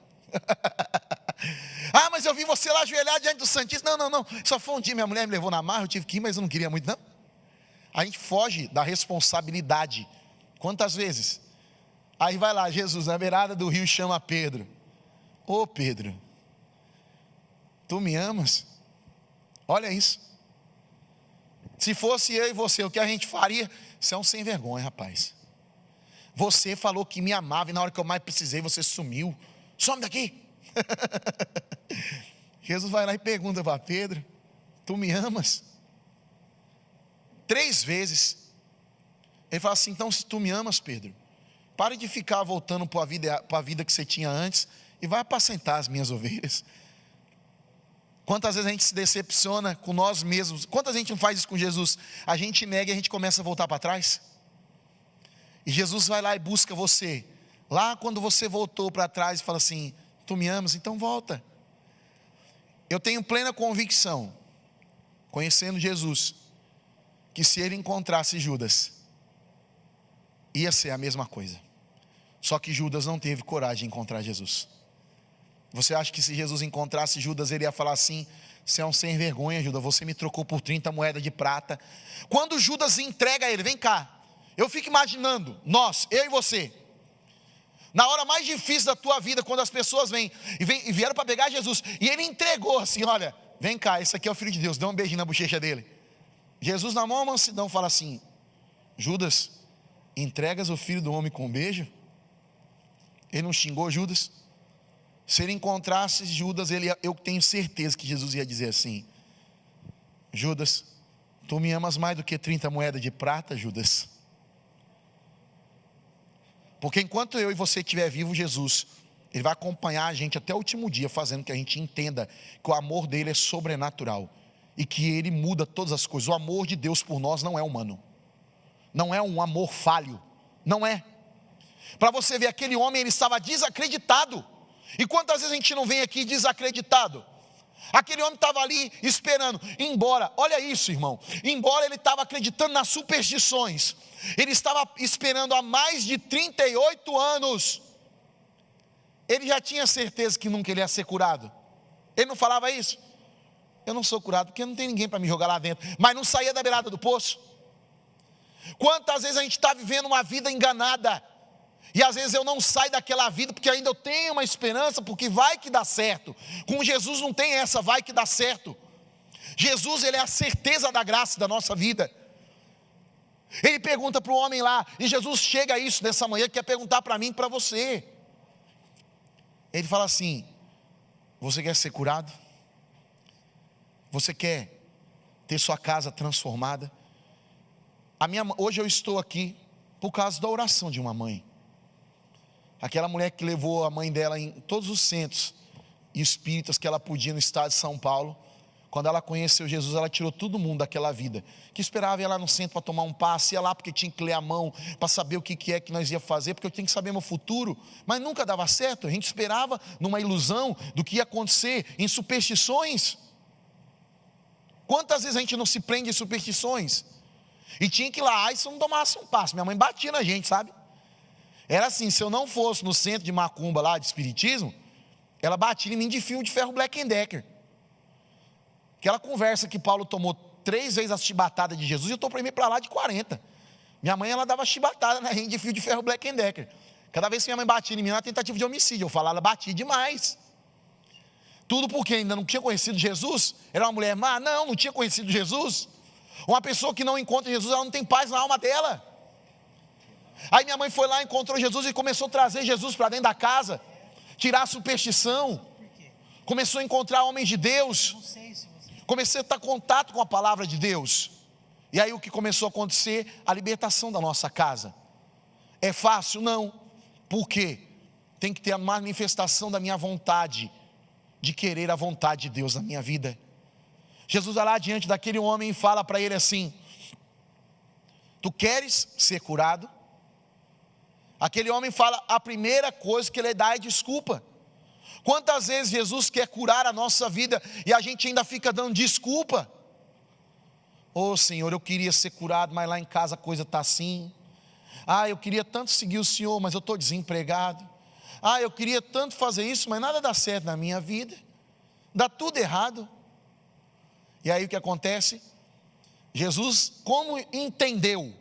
Ah, mas eu vi você lá ajoelhar diante do Santíssimo. Não, só foi um dia, minha mulher me levou na marra, eu tive que ir, mas eu não queria muito não. A gente foge da responsabilidade. Quantas vezes? Aí vai lá, Jesus na beirada do rio chama Pedro: ô Pedro, tu me amas? Olha isso. Se fosse eu e você, o que a gente faria? Você é um sem vergonha, rapaz. Você falou que me amava e na hora que eu mais precisei você sumiu. Some daqui. Jesus vai lá e pergunta para Pedro: tu me amas? 3 vezes. Ele fala assim: então se tu me amas, Pedro, pare de ficar voltando para a vida que você tinha antes e vai apacentar as minhas ovelhas. Quantas vezes a gente se decepciona com nós mesmos? Quantas vezes a gente não faz isso com Jesus? A gente nega e a gente começa a voltar para trás. E Jesus vai lá e busca você. Lá quando você voltou para trás e fala assim: tu me amas? Então volta. Eu tenho plena convicção, conhecendo Jesus, que se ele encontrasse Judas, ia ser a mesma coisa. Só que Judas não teve coragem de encontrar Jesus. Você acha que se Jesus encontrasse Judas, ele ia falar assim: você é um sem vergonha, Judas, você me trocou por 30 moedas de prata. Quando Judas entrega a ele: vem cá. Eu fico imaginando, eu e você, na hora mais difícil da tua vida, quando as pessoas vêm e vieram para pegar Jesus, e ele entregou assim: olha, vem cá, esse aqui é o Filho de Deus, dá um beijinho na bochecha dele. Jesus na maior mansidão fala assim: Judas, entregas o Filho do Homem com um beijo? Ele não xingou Judas? Se ele encontrasse Judas, eu tenho certeza que Jesus ia dizer assim: Judas, tu me amas mais do que 30 moedas de prata, Judas? Porque enquanto eu e você estiver vivo, Jesus, ele vai acompanhar a gente até o último dia, fazendo que a gente entenda que o amor dele é sobrenatural e que ele muda todas as coisas. O amor de Deus por nós não é humano, não é um amor falho, não é. Para você ver, aquele homem, ele estava desacreditado. E quantas vezes a gente não vem aqui desacreditado? Aquele homem estava ali esperando, embora, olha isso, irmão, embora ele estava acreditando nas superstições, ele estava esperando há mais de 38 anos, ele já tinha certeza que nunca ele ia ser curado. Ele não falava isso? Eu não sou curado porque não tem ninguém para me jogar lá dentro, mas não saía da beirada do poço. Quantas vezes a gente está vivendo uma vida enganada, e às vezes eu não saio daquela vida porque ainda eu tenho uma esperança, porque vai que dá certo. Com Jesus não tem essa, vai que dá certo. Jesus, ele é a certeza da graça da nossa vida. Ele pergunta para o homem lá, e Jesus chega a isso nessa manhã, quer perguntar para mim e para você. Ele fala assim: você quer ser curado? Você quer ter sua casa transformada? Hoje eu estou aqui por causa da oração de uma mãe. Aquela mulher que levou a mãe dela em todos os centros espíritas que ela podia no estado de São Paulo. Quando ela conheceu Jesus, ela tirou todo mundo daquela vida, que esperava ir lá no centro para tomar um passe, ia lá porque tinha que ler a mão, para saber o que é que nós ia fazer, porque eu tenho que saber meu futuro, mas nunca dava certo. A gente esperava numa ilusão do que ia acontecer, em superstições. Quantas vezes a gente não se prende em superstições? E tinha que ir lá, se eu não tomasse um passe, minha mãe batia na gente, sabe? Era assim, se eu não fosse no centro de macumba lá, de espiritismo, ela batia em mim de fio de ferro Black Decker. Aquela conversa que Paulo tomou 3 vezes a chibatada de Jesus, eu estou para mim para lá de 40. Minha mãe, ela dava chibatada na gente de fio de ferro Black Decker. Cada vez que minha mãe batia em mim, era tentativa de homicídio. Eu falava, ela batia demais. Tudo porque ainda não tinha conhecido Jesus? Era uma mulher má? Não tinha conhecido Jesus. Uma pessoa que não encontra Jesus, ela não tem paz na alma dela. Aí minha mãe foi lá, encontrou Jesus e começou a trazer Jesus para dentro da casa, tirar a superstição. Começou a encontrar homens de Deus. Comecei a estar em contato com a palavra de Deus. E aí o que começou a acontecer? A libertação da nossa casa. É fácil? Não. Por quê? Tem que ter a manifestação da minha vontade, de querer a vontade de Deus na minha vida. Jesus vai lá diante daquele homem e fala para ele assim: tu queres ser curado? Aquele homem fala, a primeira coisa que ele dá é desculpa. Quantas vezes Jesus quer curar a nossa vida e a gente ainda fica dando desculpa? Senhor, eu queria ser curado, mas lá em casa a coisa está assim. Eu queria tanto seguir o Senhor, mas eu estou desempregado. Eu queria tanto fazer isso, mas nada dá certo na minha vida. Dá tudo errado. E aí o que acontece? Jesus, como entendeu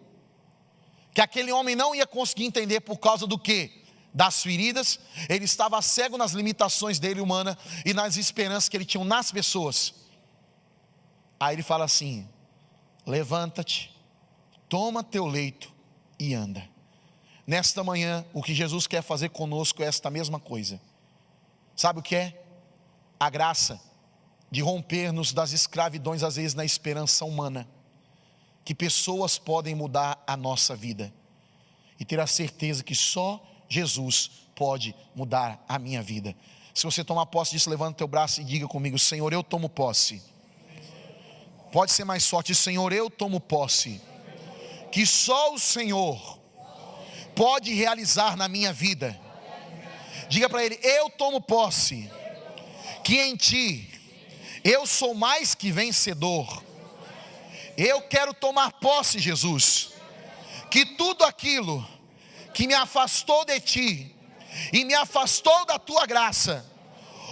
que aquele homem não ia conseguir entender por causa do quê? Das feridas. Ele estava cego nas limitações dele humana e nas esperanças que ele tinha nas pessoas. Aí ele fala assim: levanta-te, toma teu leito e anda. Nesta manhã, o que Jesus quer fazer conosco é esta mesma coisa. Sabe o que é? A graça de romper-nos das escravidões, às vezes na esperança humana, que pessoas podem mudar a nossa vida, e ter a certeza que só Jesus pode mudar a minha vida. Se você tomar posse disso, levanta o teu braço e diga comigo: Senhor, eu tomo posse. Pode ser mais forte: Senhor, eu tomo posse, que só o Senhor pode realizar na minha vida. Diga para ele: eu tomo posse, que em ti eu sou mais que vencedor. Eu quero tomar posse, Jesus, que tudo aquilo que me afastou de ti e me afastou da tua graça,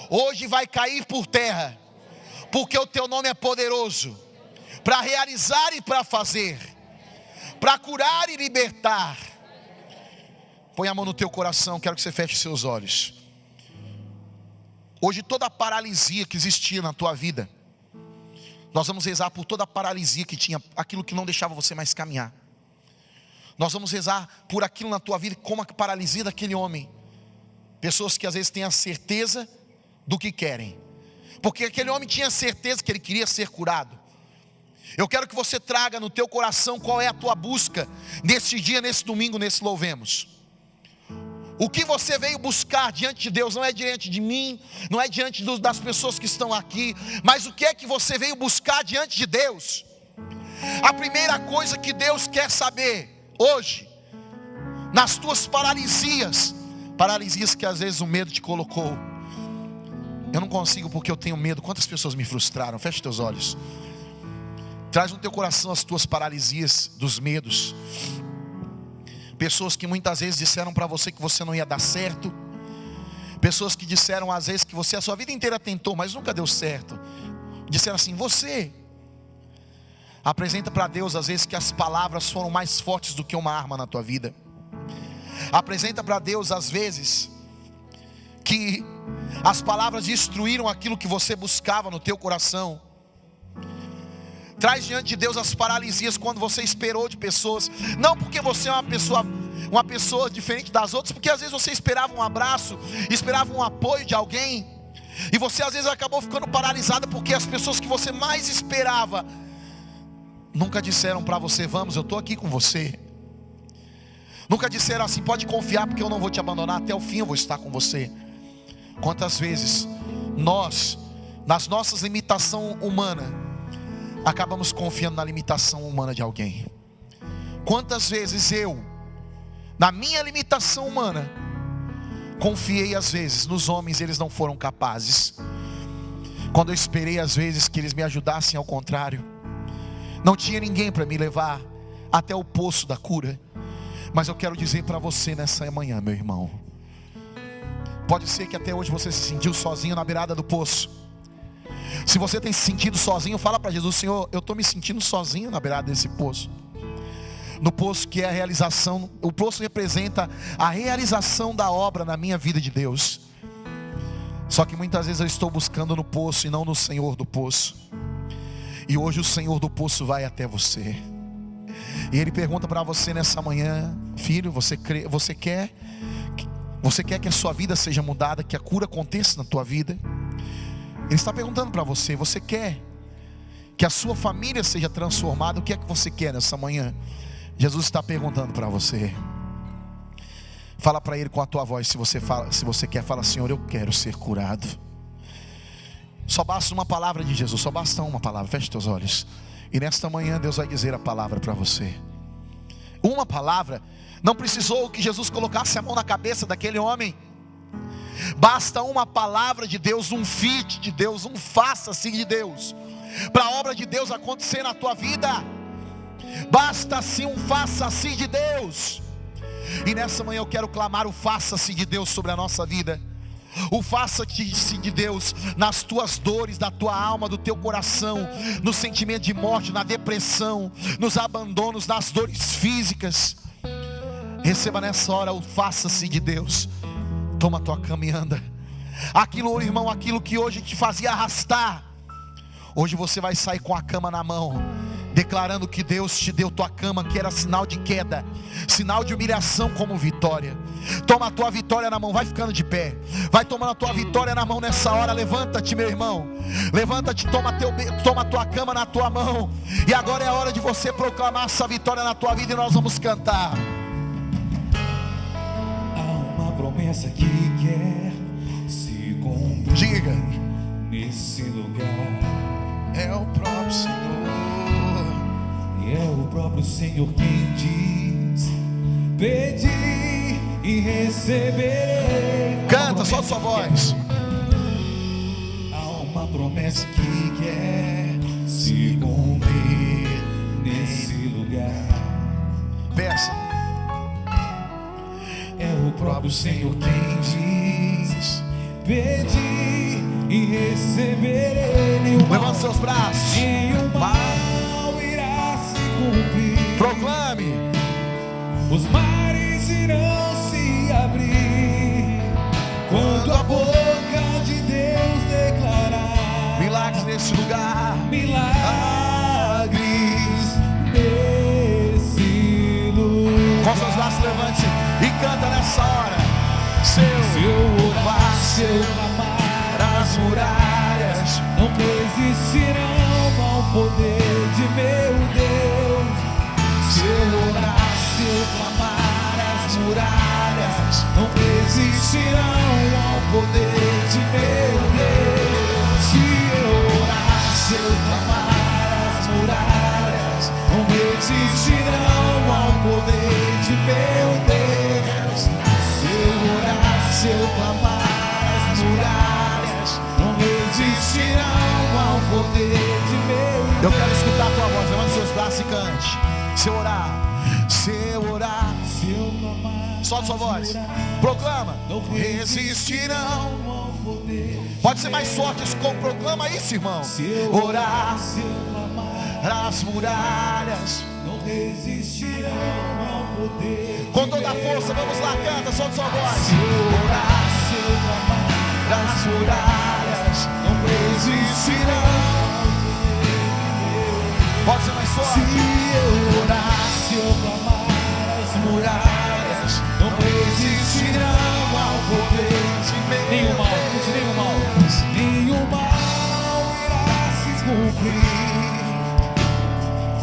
hoje vai cair por terra, porque o teu nome é poderoso para realizar e para fazer, para curar e libertar. Põe a mão no teu coração, quero que você feche seus olhos. Hoje toda a paralisia que existia na tua vida, nós vamos rezar por toda a paralisia que tinha, aquilo que não deixava você mais caminhar. Nós vamos rezar por aquilo na tua vida, como a paralisia daquele homem. Pessoas que às vezes têm a certeza do que querem, porque aquele homem tinha certeza que ele queria ser curado. Eu quero que você traga no teu coração qual é a tua busca nesse dia, nesse domingo, nesse louvemos. O que você veio buscar diante de Deus, não é diante de mim, não é diante das pessoas que estão aqui, mas o que é que você veio buscar diante de Deus? A primeira coisa que Deus quer saber hoje, nas tuas paralisias que às vezes o medo te colocou, Eu não consigo porque eu tenho medo. Quantas pessoas me frustraram? Feche teus olhos. Traz no teu coração as tuas paralisias dos medos. Pessoas que muitas vezes disseram para você que você não ia dar certo. Pessoas que disseram às vezes que você a sua vida inteira tentou, mas nunca deu certo. Disseram assim: você apresenta para Deus às vezes que as palavras foram mais fortes do que uma arma na tua vida. Apresenta para Deus às vezes que as palavras destruíram aquilo que você buscava no teu coração. Traz diante de Deus as paralisias quando você esperou de pessoas. Não porque você é uma pessoa diferente das outras, porque às vezes você esperava um abraço, esperava um apoio de alguém, e você às vezes acabou ficando paralisada porque as pessoas que você mais esperava nunca disseram para você: vamos, eu estou aqui com você. Nunca disseram assim: pode confiar porque eu não vou te abandonar, até o fim eu vou estar com você. Quantas vezes nós, nas nossas limitações humanas, acabamos confiando na limitação humana de alguém? Quantas vezes eu, na minha limitação humana, confiei às vezes nos homens, eles não foram capazes. Quando eu esperei às vezes que eles me ajudassem, ao contrário, não tinha ninguém para me levar até o poço da cura. Mas eu quero dizer para você nessa manhã, meu irmão, pode ser que até hoje você se sentiu sozinho na beirada do poço. Se você tem se sentido sozinho, fala para Jesus: Senhor, eu estou me sentindo sozinho na beirada desse poço. No poço que é a realização, o poço representa a realização da obra na minha vida de Deus. Só que muitas vezes eu estou buscando no poço e não no Senhor do poço. E hoje o Senhor do poço vai até você. E Ele pergunta para você nessa manhã: filho, você quer que a sua vida seja mudada, que a cura aconteça na tua vida? Ele está perguntando para você: você quer que a sua família seja transformada? O que é que você quer nessa manhã? Jesus está perguntando para você. Fala para Ele com a tua voz. Se você quer, fala: Senhor, eu quero ser curado. Só basta uma palavra de Jesus, só basta uma palavra. Feche teus olhos. E nesta manhã Deus vai dizer a palavra para você. Uma palavra. Não precisou que Jesus colocasse a mão na cabeça daquele homem. Basta uma palavra de Deus, um fit de Deus, um faça-se de Deus, para a obra de Deus acontecer na tua vida. Basta sim um faça-se de Deus. E nessa manhã eu quero clamar o faça-se de Deus sobre a nossa vida. O faça-se de Deus nas tuas dores, da tua alma, do teu coração, no sentimento de morte, na depressão, nos abandonos, nas dores físicas. Receba nessa hora o faça-se de Deus. Toma a tua cama e anda. Aquilo, irmão, aquilo que hoje te fazia arrastar, hoje você vai sair com a cama na mão, declarando que Deus te deu tua cama, que era sinal de queda, sinal de humilhação como vitória. Toma a tua vitória na mão, vai ficando de pé, vai tomando a tua vitória na mão nessa hora. Levanta-te, meu irmão, levanta-te, toma a tua cama na tua mão. E agora é a hora de você proclamar essa vitória na tua vida, e nós vamos cantar. Há uma promessa que quer se cumprir. Diga: nesse lugar é o próprio Senhor. E é o próprio Senhor quem diz: pedi e receberei. Canta, solta sua voz. Há uma promessa que quer se cumprir nesse lugar. Peça. É o próprio Senhor quem diz: pedi e receberei. Levanta seus braços. E o mal irá se cumprir. Proclame. Os mares irão se abrir quando a boca de Deus declarar Milagres nesse lugar. milagres nesse lugar. Com seus braços, levante-se e canta nessa hora. Se eu orar, se eu clamar, as muralhas não resistirão ao poder de meu Deus. Se eu orar, se eu clamar, as muralhas não resistirão ao poder de meu Deus. Se eu orar, se eu clamar, as muralhas não resistirão ao poder de meu Deus. Se eu orar, se eu clamar, as muralhas não cante. Se eu orar, solta sua voz, proclama, não resistirão. Pode ser mais forte, proclama isso, irmão. Se eu orar, as muralhas não resistirão ao poder. Com toda a força, vamos lá, canta, solta sua voz. Se eu orar, as muralhas não resistirão. Pode ser mais forte. Se eu orar, se eu clamar, as muralhas não resistirão ao poder de meu nenhum mal, Deus. nenhum mal irá se cumprir.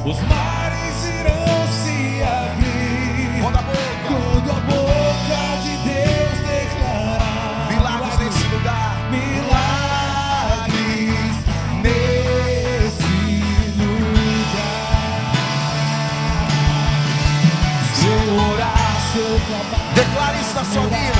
Os mares irão se abrir Quando a boca de Deus declarar milagres nesse lugar. Milagres nesse lugar. Se eu orar, se eu clamar, declare isso na sua vida.